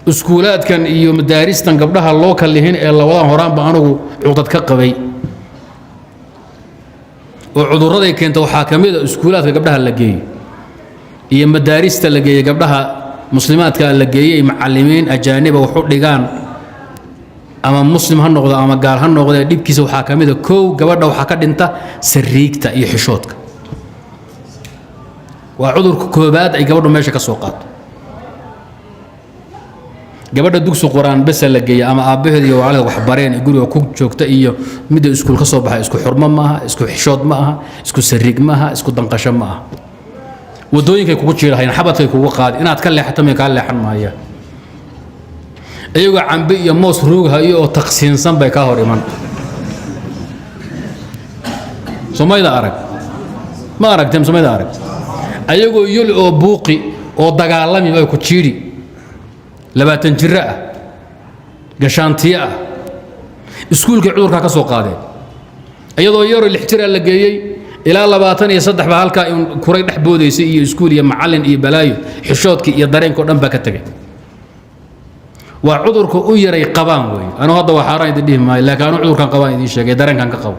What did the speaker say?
اسكولات كان iyo madaaristan gabdhaha loo kalihin ee labadan horaan ba anigu cudad ka qabay oo cudurrada keenta waxa kamid ah iskuulaadka gabdhaha la geeyay iyo madaarista la geeyay gabdhaha muslimaadka la geeyay macallimiin ajaanib oo wuxuu dhigaan ama muslim ha noqdo ama gaal ha noqdo dibkiisa waxa kamid ah koow gabadha waxa ka dhinta sariigta iyo xishoodka waa cudurka koobaad ay gabadhu meesha ka soo qaato gabadha dugsi quraan bas la geeyay ama aabaheed iyo waalid wax bareen guriga ku joogta iyo mid iskuul ka soo baxay isku xurmo ma aha isku xishood ma aha isku sariig ma aha isku danqasho ma aha wadooyinkay kugu jiirahayeen xabadkay kugu qaad inaad ka leexato ma ka leexan maaya ayaga cambi iyo moos ruugha iyo taqsiinsan bay ka hor iman Soomaalida arag ma aragtem Soomaalida arag ayagoo yul oo buuqi oo dagaalami ay ku jiiri 20 jir ah gashaantiya ah iskuulka cudurka ka soo qaadeen ayadoo yaro 6 jir la geeyay ilaa 23 ba halka in kuray dhex boodaysay iyo iskuul iyo macallin iyo balaayo xishoodki iyo dareenko dhan ba ka tagay waa cudurka u yaray qabaan way anu hadda waxa raan idin dhihi maayo laakiin anu cudurkan qabaan idin sheegay dareenkan ka qabo